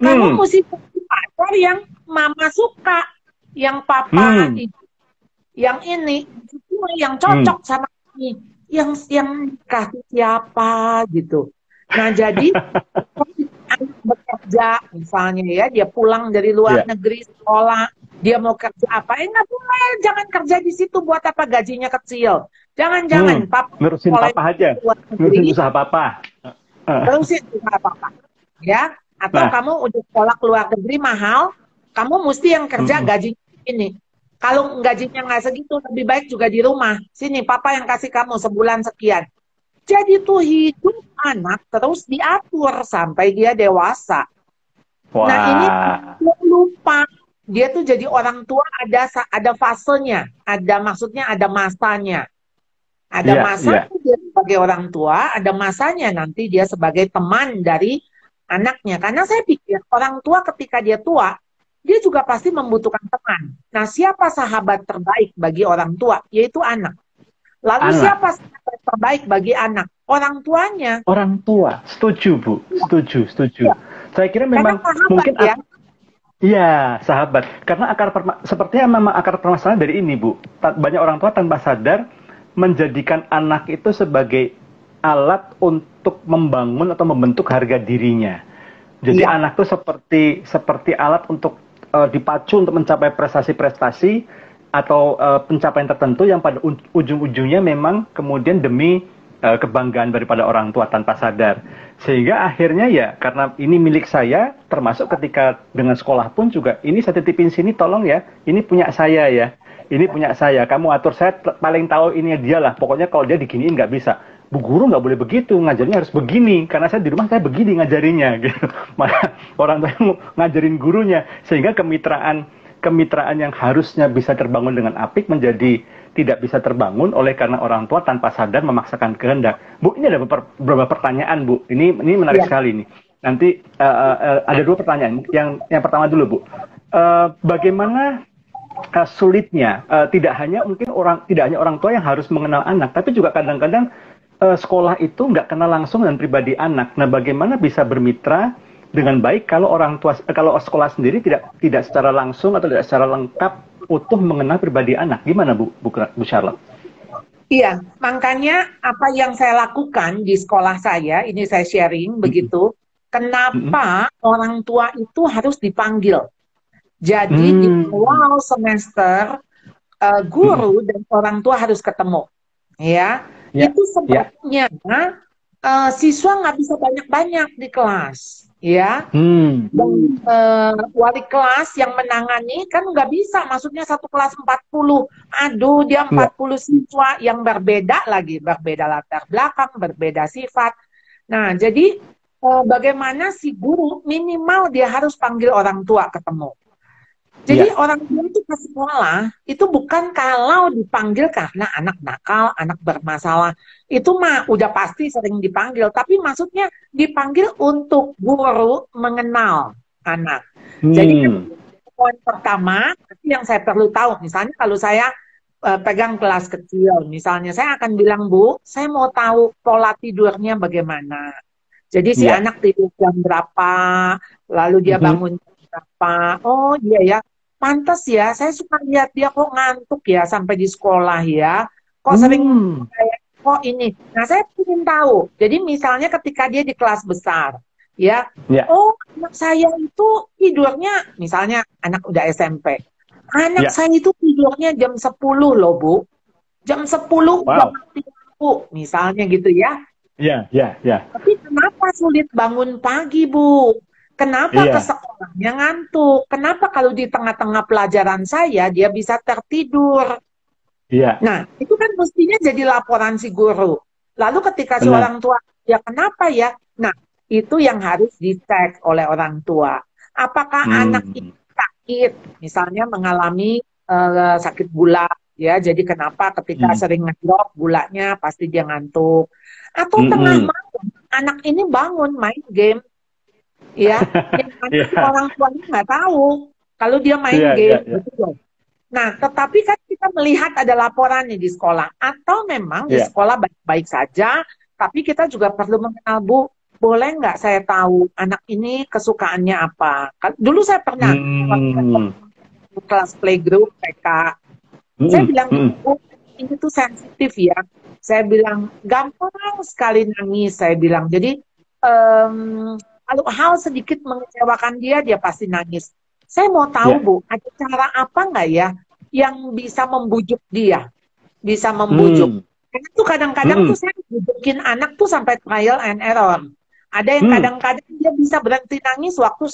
Kamu mesti cari pacar yang mama suka. Yang papa, yang ini, semua yang cocok sama ini. Yang kasih siapa gitu. Nah jadi anak bekerja misalnya ya, dia pulang dari luar negeri sekolah, dia mau kerja apa? Nggak boleh, jangan kerja di situ, buat apa, gajinya kecil. Jangan papa ngurusin papa aja, ngurusin usaha papa. Ngurusin usaha papa, ya. Atau kamu udah sekolah ke luar negeri mahal, kamu mesti yang kerja gajinya ini. Kalau gajinya nggak segitu, lebih baik juga di rumah. Sini, papa yang kasih kamu sebulan sekian. Jadi tuh hidup anak terus diatur sampai dia dewasa. Nah ini dia lupa. Dia tuh jadi orang tua ada fasenya, maksudnya ada masanya. Ada masanya dia sebagai orang tua, ada masanya nanti dia sebagai teman dari anaknya. Karena saya pikir orang tua ketika dia tua, dia juga pasti membutuhkan teman. Nah, siapa sahabat terbaik bagi orang tua? Yaitu anak. Lalu siapa sahabat terbaik bagi anak? Orang tuanya. Orang tua, setuju Bu, setuju. Ya. Saya kira memang mungkin ya. Iya, sahabat. Karena sepertinya memang akar permasalahan dari ini Bu. Banyak orang tua tanpa sadar menjadikan anak itu sebagai alat untuk membangun atau membentuk harga dirinya. Jadi anak itu seperti alat untuk dipacu untuk mencapai prestasi-prestasi atau pencapaian tertentu yang pada ujung-ujungnya memang kemudian demi kebanggaan daripada orang tua tanpa sadar. Sehingga akhirnya ya karena ini milik saya, termasuk ketika dengan sekolah pun juga, ini saya titipin sini tolong ya, ini punya saya ya, ini punya saya, kamu atur, saya paling tahu ini dia lah, pokoknya kalau dia diginiin nggak bisa. Bu guru nggak boleh begitu, ngajarnya harus begini, karena saya di rumah saya begini ngajarinya, gitu. Malah orang tua ngajarin gurunya, sehingga kemitraan yang harusnya bisa terbangun dengan apik menjadi tidak bisa terbangun oleh karena orang tua tanpa sadar memaksakan kehendak. Bu, ini ada beberapa pertanyaan Bu, ini menarik sekali nih. Nanti ada dua pertanyaan. Yang pertama dulu Bu, bagaimana sulitnya, tidak hanya orang tua yang harus mengenal anak, tapi juga kadang-kadang sekolah itu nggak kenal langsung dengan pribadi anak. Nah, bagaimana bisa bermitra dengan baik kalau kalau sekolah sendiri tidak secara langsung atau tidak secara lengkap utuh mengenal pribadi anak? Gimana Bu Charlotte? Iya, makanya apa yang saya lakukan di sekolah saya, ini saya sharing begitu, kenapa orang tua itu harus dipanggil. Jadi di awal semester guru dan orang tua harus ketemu, ya. Itu sebabnya siswa nggak bisa banyak-banyak di kelas, ya. Dan wali kelas yang menangani kan nggak bisa, maksudnya satu kelas 40. Aduh, dia 40 siswa yang berbeda lagi, berbeda latar belakang, berbeda sifat. Nah, jadi bagaimana si guru minimal dia harus panggil orang tua ketemu. Jadi orang tua itu ke sekolah itu bukan kalau dipanggil karena anak nakal, anak bermasalah. Itu mah udah pasti sering dipanggil. Tapi maksudnya dipanggil untuk guru mengenal anak. Jadi poin pertama yang saya perlu tahu, misalnya kalau saya pegang kelas kecil, misalnya saya akan bilang, Bu, saya mau tahu pola tidurnya bagaimana. Jadi si anak tidur jam berapa, lalu dia bangun jam berapa. Oh iya ya. Pantas ya, saya suka lihat dia kok ngantuk ya sampai di sekolah ya. Kok sering kayak kok ini. Nah, saya ingin tahu. Jadi misalnya ketika dia di kelas besar, ya. Oh, anak saya itu tidurnya, misalnya anak udah SMP. Anak saya itu tidurnya jam 10 loh, Bu. Jam 10 udah mati lampu, misalnya gitu ya. Tapi kenapa sulit bangun pagi, Bu? Kenapa ke sekolahnya ngantuk? Kenapa kalau di tengah-tengah pelajaran saya dia bisa tertidur? Nah, itu kan mestinya jadi laporan si guru. Lalu ketika si orang tua, ya kenapa ya? Nah, itu yang harus dicek oleh orang tua. Apakah anak ini sakit? Misalnya mengalami sakit gula, ya. Jadi kenapa ketika sering ngedrop gulanya pasti dia ngantuk? Atau tengah malam anak ini bangun main game. Ya, orang tuanya nggak tahu kalau dia main game. Betul. Nah, tetapi kan kita melihat ada laporan nih di sekolah, atau memang di sekolah baik-baik saja, tapi kita juga perlu mengenal, Bu, boleh nggak saya tahu anak ini kesukaannya apa? Dulu saya pernah kelas playgroup TK, saya bilang, Bu, ini tuh sensitif ya. Saya bilang gampang sekali nangis. Saya bilang, jadi kalau hal sedikit mengecewakan dia pasti nangis. Saya mau tahu, Bu, ada cara apa nggak ya yang bisa membujuk dia? Bisa membujuk. Karena tuh kadang-kadang tuh saya bujukin anak tuh sampai trial and error. Ada yang kadang-kadang dia bisa berhenti nangis waktu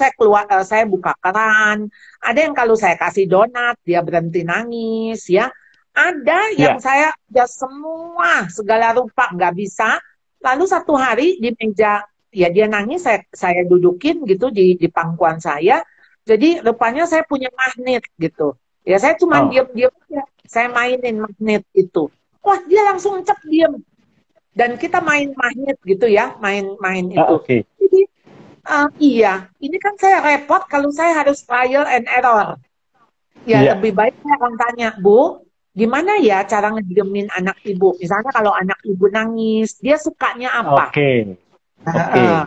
saya buka keran. Ada yang kalau saya kasih donat, dia berhenti nangis, ya. Ada yang saya udah semua, segala rupa nggak bisa. Lalu satu hari di meja, ya dia nangis, saya dudukin gitu di pangkuan saya. Jadi rupanya saya punya magnet gitu. Ya saya cuma diam-diam aja. Saya mainin magnet itu. Wah, dia langsung cep diem. Dan kita main magnet gitu ya, main itu. Jadi iya, ini kan saya repot kalau saya harus trial and error. Ya lebih baik saya akan tanya, Bu, gimana ya cara ngediemin anak ibu? Misalnya kalau anak ibu nangis, dia sukanya apa?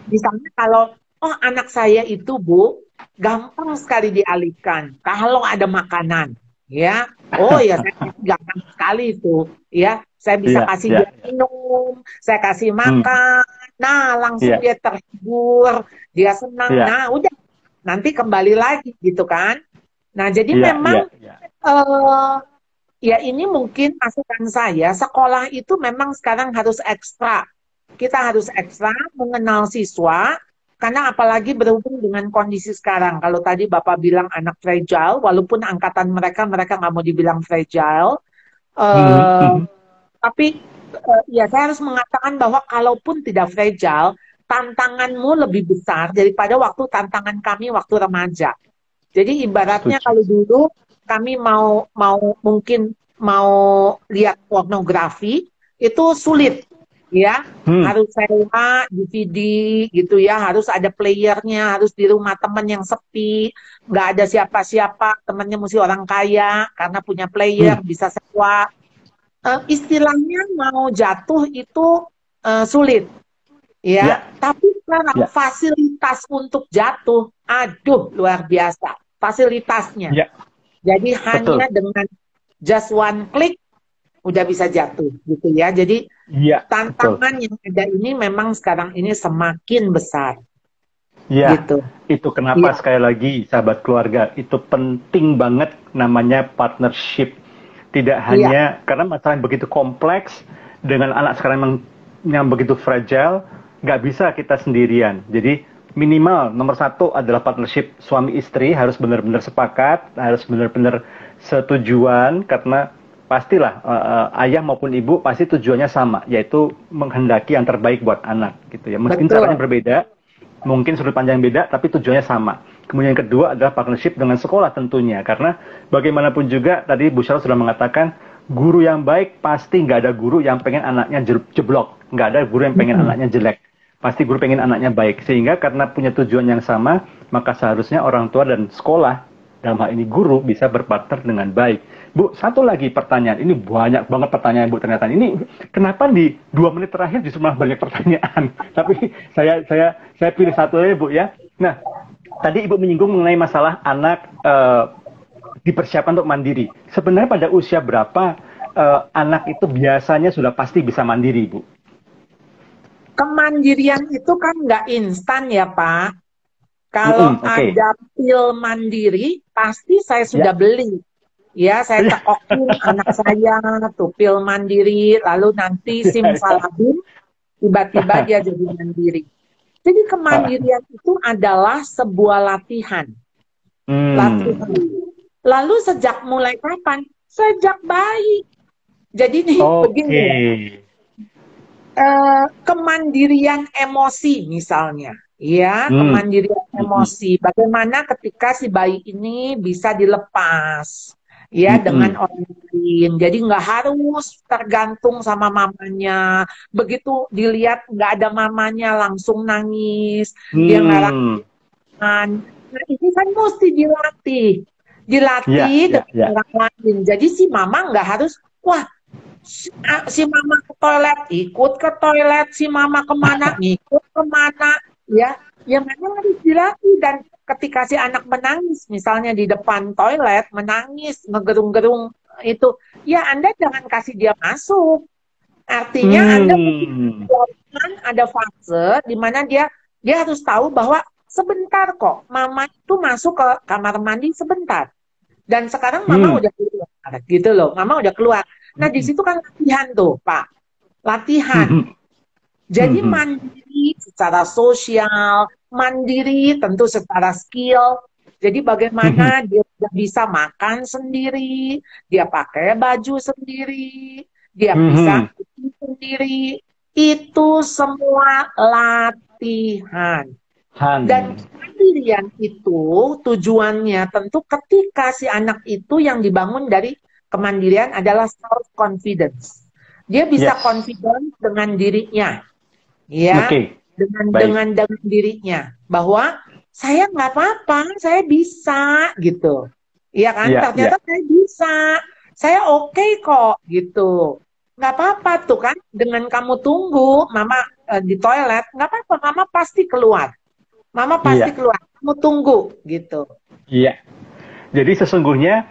Misalnya kalau, oh anak saya itu, Bu, gampang sekali dialihkan kalau ada makanan, ya. Oh ya, saya gampang sekali itu, ya. Saya bisa kasih dia minum, saya kasih makan, nah langsung dia terhibur, dia senang, nah udah, nanti kembali lagi gitu kan. Nah jadi memang ya ini mungkin masukan saya, sekolah itu memang sekarang harus ekstra. Kita harus ekstra mengenal siswa, karena apalagi berhubung dengan kondisi sekarang. Kalau tadi Bapak bilang anak fragile, walaupun angkatan mereka nggak mau dibilang fragile, tapi ya saya harus mengatakan bahwa kalaupun tidak fragile, tantanganmu lebih besar daripada tantangan kami waktu remaja. Jadi ibaratnya kalau dulu kami mungkin mau lihat pornografi itu sulit. ya, Hmm. harus sewa DVD gitu ya, harus ada playernya, harus di rumah teman yang sepi, nggak ada siapa-siapa, temannya mesti orang kaya karena punya Hmm. player bisa sewa. Istilahnya mau jatuh itu sulit, ya. Ya, Tapi sekarang ya, fasilitas untuk jatuh, aduh luar biasa fasilitasnya. ya, Jadi hanya betul. dengan just one click udah bisa jatuh gitu ya. Jadi Ya, betul. tantangan yang ada ini memang sekarang ini semakin besar Ya, gitu. itu kenapa Iya, sekali lagi sahabat keluarga itu penting banget namanya partnership. Tidak iya, hanya karena masalah yang begitu kompleks dengan anak sekarang yang begitu fragile, nggak bisa kita sendirian. Jadi minimal nomor satu adalah partnership suami istri harus benar-benar sepakat, harus benar-benar setujuan karena pastilah ayah maupun ibu pasti tujuannya sama, yaitu menghendaki yang terbaik buat anak gitu ya. Mungkin caranya betul. berbeda, mungkin sudut pandang yang beda, tapi tujuannya sama. Kemudian yang kedua adalah partnership dengan sekolah tentunya, karena bagaimanapun juga tadi Bu Syarah sudah mengatakan guru yang baik pasti nggak ada guru yang pengen anaknya jeblok, nggak ada guru yang pengen Mm-mm. anaknya jelek, pasti guru pengen anaknya baik. Sehingga karena punya tujuan yang sama, maka seharusnya orang tua dan sekolah dalam hal ini guru bisa berpartner dengan baik. Bu, satu lagi pertanyaan. Ini banyak banget pertanyaan Bu ternyata. Ini kenapa di 2 menit terakhir justru malah banyak pertanyaan? Tapi saya pilih satu aja Bu ya. Nah, tadi Ibu menyinggung mengenai masalah anak dipersiapkan untuk mandiri. Sebenarnya pada usia berapa anak itu biasanya sudah pasti bisa mandiri, Bu? Kemandirian itu kan nggak instan ya Pak. Kalau Oke. ada pil mandiri, pasti saya sudah Ya. beli. Ya, saya cekokin anak saya tuh pil mandiri, lalu nanti simsalabim, tiba-tiba dia jadi mandiri. Jadi kemandirian itu adalah sebuah latihan. Hmm. Latihan. Lalu sejak mulai kapan? Sejak bayi. Jadi nih begini Oke. ya, kemandirian emosi misalnya, ya Hmm. kemandirian Mm-mm. emosi. Bagaimana ketika si bayi ini bisa dilepas, ya dengan Mm-mm. orang lain. Jadi nggak harus tergantung sama mamanya. Begitu dilihat nggak ada mamanya langsung nangis, dia nggak Hmm. rasakan. Nah ini kan mesti dilatih, Ya, dilatih ya, dengan ya. orang lain. Jadi si mama nggak harus, wah si mama ke toilet, ikut ke toilet, si mama kemana, ngikut kemana, ya, yang memang harus dilatih. Dan ketika si anak menangis, misalnya di depan toilet, menangis, ngegerung-gerung itu, ya Anda jangan kasih dia masuk. Artinya Anda mesti Hmm. biarkan ada fase di mana dia harus tahu bahwa sebentar kok, mama itu masuk ke kamar mandi sebentar. Dan sekarang mama Hmm. udah keluar, gitu loh, mama udah keluar. Nah, di Hmm. situ kan latihan tuh, Pak. Latihan. Hmm. Jadi Hmm. mandiri secara sosial, mandiri tentu secara skill. Jadi Hmm. bagaimana dia bisa makan sendiri, dia pakai baju sendiri, dia bisa Hmm. cuci sendiri. Itu semua latihan. Dan Han. kemandirian itu tujuannya tentu ketika si anak itu yang dibangun dari kemandirian adalah self confidence. Dia bisa Yes. confident dengan dirinya, ya, Oke. dengan Baik. dengan dirinya bahwa saya nggak apa-apa, saya bisa gitu. Iya kan? Ya, Ternyata ya. saya bisa, saya oke kok gitu. Nggak apa-apa tuh kan? Dengan kamu tunggu, mama di toilet, nggak apa-apa, mama pasti keluar. Mama pasti Iya. keluar, kamu tunggu gitu. Iya. Jadi sesungguhnya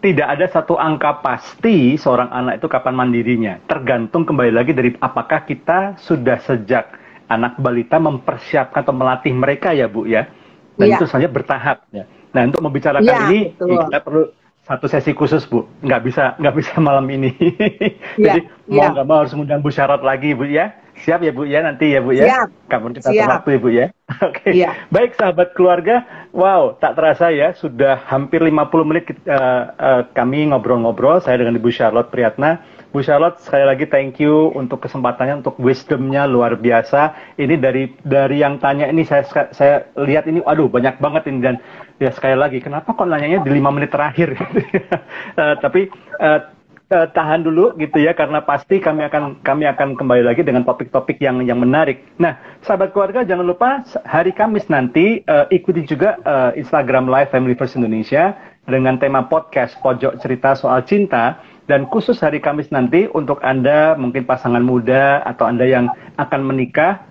tidak ada satu angka pasti seorang anak itu kapan mandirinya. Tergantung kembali lagi dari apakah kita sudah sejak anak balita mempersiapkan atau melatih mereka ya Bu ya. Dan itu Iya, saja bertahap ya. Nah untuk membicarakan iya ini betul. kita perlu satu sesi khusus Bu. Nggak bisa malam ini. Iya, Jadi iya, mau nggak mau harus mengundang Bu Syarat lagi Bu ya. Siap ya Bu ya nanti ya Bu ya. siap, Kapan kita atur siap. waktu ya Bu ya. Oke. Iya, Baik sahabat keluarga, wow, tak terasa ya, sudah hampir 50 menit kami ngobrol-ngobrol, saya dengan Ibu Charlotte Priyatna. Bu Charlotte, sekali lagi thank you untuk kesempatannya, untuk wisdomnya luar biasa. Ini dari yang tanya ini, saya lihat ini, aduh banyak banget ini, dan ya sekali lagi, kenapa kok nanyanya di 5 menit terakhir? Tapi tahan dulu gitu ya, karena pasti kami akan kembali lagi dengan topik-topik yang menarik. Nah, sahabat keluarga, jangan lupa hari Kamis nanti ikuti juga Instagram Live Family First Indonesia dengan tema podcast Pojok Cerita Soal Cinta. Dan khusus hari Kamis nanti untuk Anda mungkin pasangan muda atau Anda yang akan menikah,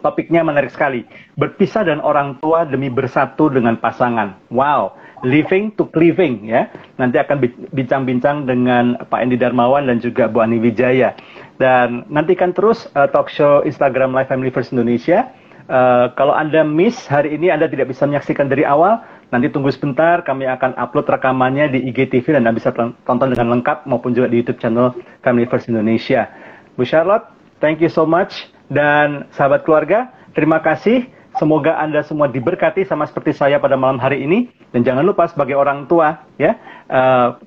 topiknya menarik sekali. Berpisah dan orang tua demi bersatu dengan pasangan. Wow, living to cleaving ya. Nanti akan bincang-bincang dengan Pak Endi Darmawan dan juga Bu Ani Wijaya. Dan nantikan terus talk show Instagram Live Family First Indonesia. Kalau Anda miss hari ini, Anda tidak bisa menyaksikan dari awal, nanti tunggu sebentar, kami akan upload rekamannya di IGTV dan Anda bisa tonton dengan lengkap maupun juga di YouTube channel Family First Indonesia. Bu Charlotte, thank you so much. Dan sahabat keluarga, terima kasih. Semoga Anda semua diberkati sama seperti saya pada malam hari ini. Dan jangan lupa sebagai orang tua, ya,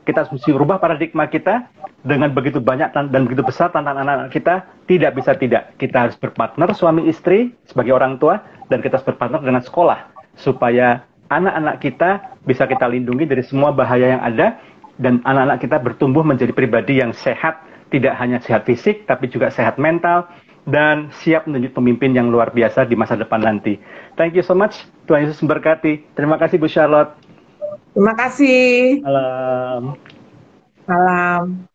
kita mesti rubah paradigma kita. Dengan begitu banyak dan begitu besar tantangan anak-anak kita, tidak bisa tidak. Kita harus berpartner suami istri sebagai orang tua, dan kita harus berpartner dengan sekolah. Supaya anak-anak kita bisa kita lindungi dari semua bahaya yang ada, dan anak-anak kita bertumbuh menjadi pribadi yang sehat, tidak hanya sehat fisik, tapi juga sehat mental, dan siap menjadi pemimpin yang luar biasa di masa depan nanti. Thank you so much. Tuhan Yesus memberkati. Terima kasih Bu Charlotte. Terima kasih. Salam. Salam.